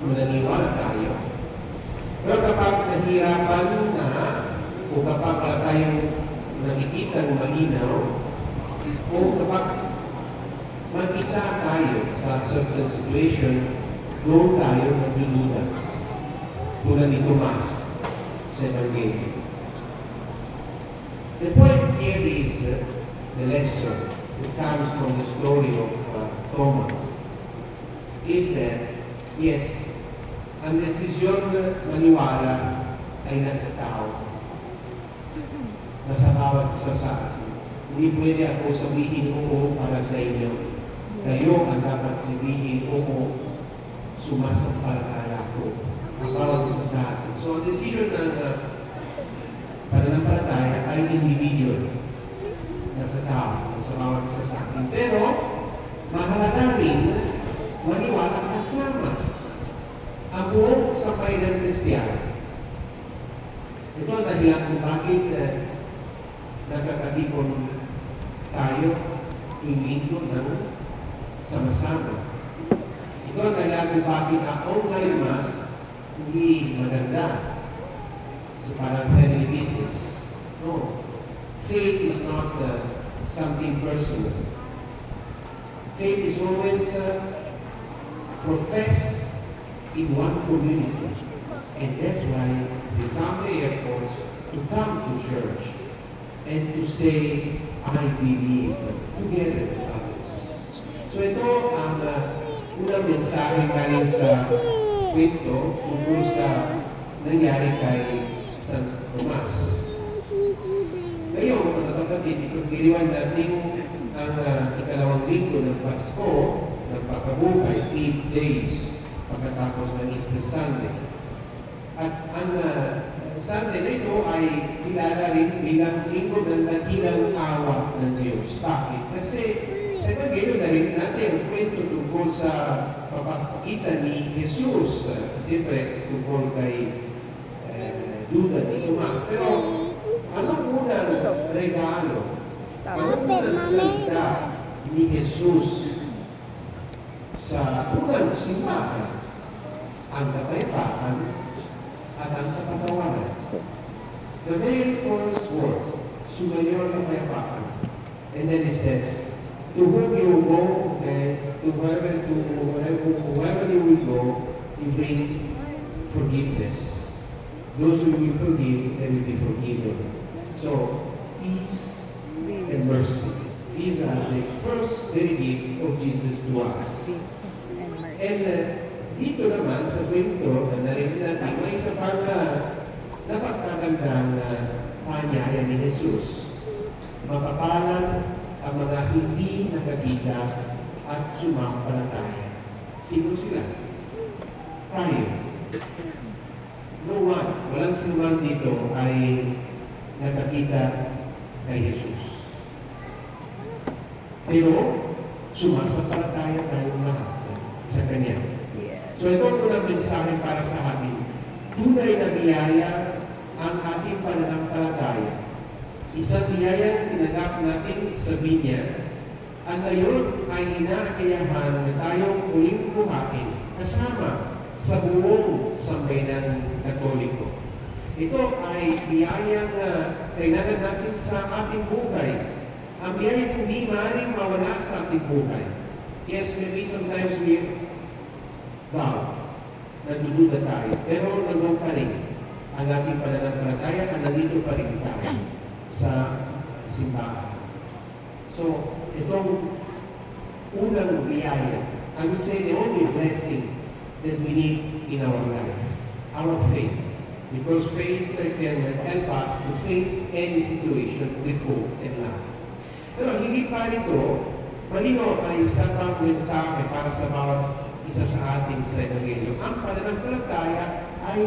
mananiwala tayo. Pero kapag nahihirapan na, o kapag wala tayong nakikita ng malinaw, o kapag mag-isa tayo sa certain situation, doon tayo nagdududa. Tulad ni Tomas sa Evangelio. The point here is the lesson that comes from the story of Thomas is that, yes, ang desisyon maniwala ay nasa tao. Nasa bawat isa sa atin. Hindi pwede ako sabihin oo para sa inyo. Kayo ang dapat sabihin oo, sumasampalataya ko. Ang bawat isa sa atin. So, ang decision ng pananampalataya ay individual. Nasa tao, nasa bawat isa sa atin. Pero, mahalaga rin maniwala kasama ang buong sabay ng Kristiyano. Ito ang dahilan kung bakit nagkakatipon tayo tuwing linggo ng sama-sama. Ito ang dahilan kung bakit ang online mass hindi maganda sa parang family business. No. Faith is not something personal. Faith is always professed in one community. And that's why we come the efforts to come to church and to say, I believe, together with others. So ito ang unang mensahe galing sa kwento tungkol sa nangyari kay San Tomas. Ngayon, mga kapatid, itong natin ang ikalawang linggo ng Pasko, ng pagkabuhay, 8 days pagkatapos ng Easter Sunday. At ang Sunday na ito ay kilala rin bilang linggo ng dakilang awa ng Diyos. Bakit? Kasi sa Evangelyo na rin natin ang kwento tungkol sa papakita ni Jesus. Siyempre, tungkol kay Duda ni Tomas. Pero, anong unang regalo? Anong unang salita ni Jesus sa unang simbahan? Ang kapayapaan at ang kapatawaran. The very first words, sumayo ang kapayapaan. And then he said, to whom you go, to whoever you will go, you bring forgiveness. Those who will forgive, they will be forgiven. So, peace and mercy. These are the first very gift of Jesus to us. And dito naman sa kwento na narinig natin, may isa pang napagkagandang panyaya ni Jesus. Mapapalan ang mga hindi nakakita at sumampalataya. Sino sila? Tayo. No one, walang sinuman dito ay nakakita kay Jesus. Pero, sumasampalataya tayong lahat sa Kanya. So ito ang unang mensahe para sa atin. Tunay na biyaya ang ating pananampalataya. Isang biyaya tinanggap natin sa Binya at ngayon ay inaakayahan na tayong muling buhatin kasama sa buong sambayanan Katoliko. Ito ay biyaya na kailangan natin sa ating buhay. Ang biyaya hindi maaaring mawala sa ating buhay. Yes, maybe sometimes we doubt, nagdududa tayo, pero nandun pa rin ang ating pananampalataya at nandito pa rin tayo sa simbahan. So, itong unang biyaya, I would say the only blessing that we need in our life, our faith. Because faith can help us to face any situation with hope and love. Pero hindi pa rito, malino ay isang pang mensahe para sa bawat isa sa ating sa Evangelyo. Ang pananampalataya ay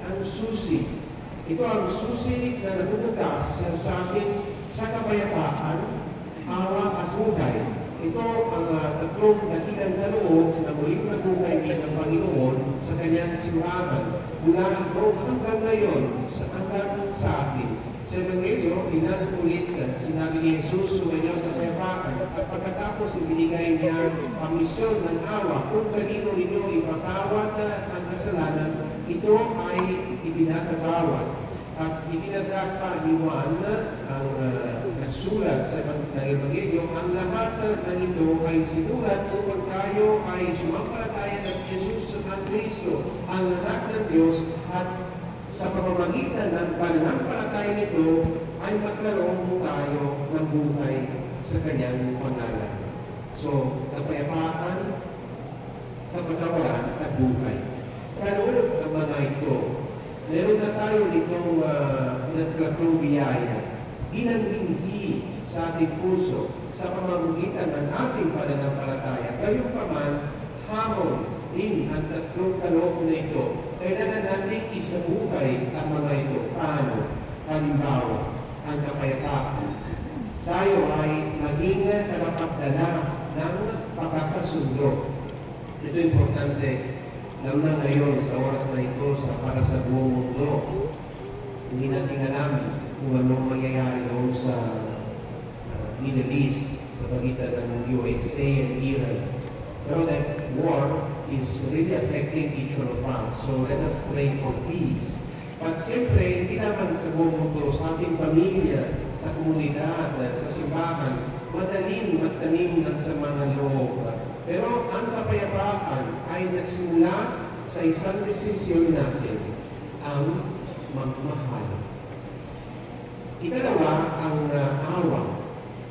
ang susi. Ito ang susi na nagbubukas sa atin sa kapayapaan, awa at buhay. Ito ang tatlong dakilang kaloob na muling nagugay ng Panginoon sa kanyang simbahan. Mula noong hanggang ngayon, hanggang sa atin. Sa Evangelyo, inanulit sinabi ni Jesus, sumanyaw na kapayapaan. At pagkatapos, ibinigay niya ang misyon ng awa kung kanino ninyo ipatawad ang ito ay ibinatagawad at ibinagak pa ni Juan ang nagsulat sa ng Ebanghelyo. Ang lahat ng ito ay sinulat upang tayo ay sumampalataya na si Jesus ang Kristo, ang anak ng Diyos, at sa pamamagitan ng pananampalataya nito ay magkaroon tayo ng buhay sa kanyang pangalan. So, kapayapaan, kapatawaran at buhay. Kaloob ng mga ito, meron na tayo nitong nagkatong biyaya, ginanlinghi sa ating puso sa pamamagitan ng ating pananampalataya. Gayunpaman, hamon din ang tatlong kaloob na ito. Kailangan natin isabuhay ang mga ito. Paano? Halimbawa, ang kapayapaan. Tayo ay maging tagapagdala ng pagkakasundo. Ito importante, lalo na ngayon sa oras na ito para sa buong mundo. Hindi natin alam kung anong mangyayari doon sa Middle East, sa pagitan ng USA and Iran. Pero that war is really affecting each one of us. So let us pray for peace. But siyempre, hindi naman sa buong mundo, sa ating pamilya, sa komunidad, sa simbahan, madaling magtanim ng sama ng loob. Pero ang kapayapaan ay nagsimula sa isang desisyon natin, ang magmahal. Ikalawa, ang awa.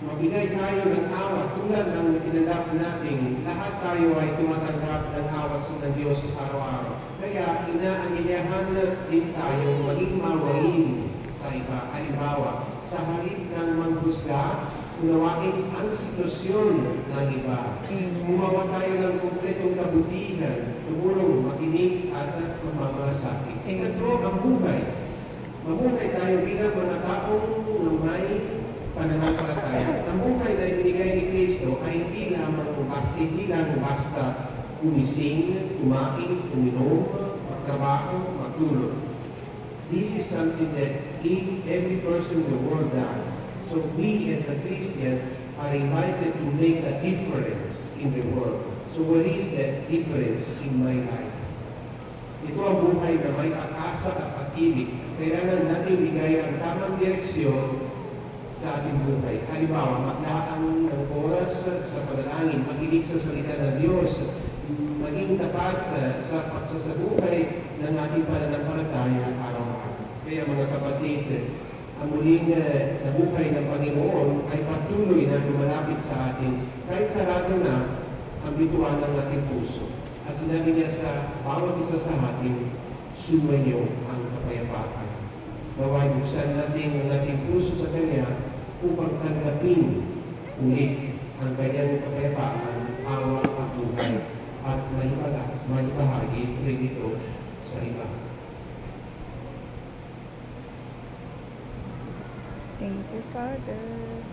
Magbigay tayo ng awa tulad ng tinanggap natin. Lahat tayo ay tumatanggap ng awa ng Diyos araw-araw. Kaya inaanyayahan din tayo maging mawain sa iba. Halimbawa, sa halip ng manghusga, unawain ang sitwasyon ng iba. Gumawa tayo ng kompletong kabutihan, tumulong, makinig at mamamalasakit. Ikatlo, ang buhay. Mabuhay tayo bilang mga taong may pananampalataya. Ang buhay na ibinigay ni Kristo ay hindi lang basta umising, kumain, uminom, magtrabaho, magtulog. This is something that every person in the world does. So we as a Christian are invited to make a difference in the world. So what is that difference in my life? Ito ang buhay na may pag-asa at pag-ibig. Kailangan natin bigay ang tamang direksyon sa ating buhay. Halimbawa, maglaan ng oras sa panalangin, makinig sa salita ng Diyos, maging tapat sa pagsasabuhay ng ating pananampalataya araw-araw. Kaya mga kapatid, ang muling nabuhay ng Panginoon ay patuloy na lumalapit sa atin kahit sarado na ang bituan ng ating puso. At sinabi niya sa bawat isa sa atin, sumayo ang kapayapaan. Naway buksan natin ang ating puso sa Kanya upang tanggapin ulit ang Kanyang kapayapaan, awa at buhay at may bahagi rin ito sa iba. Thank you, Father.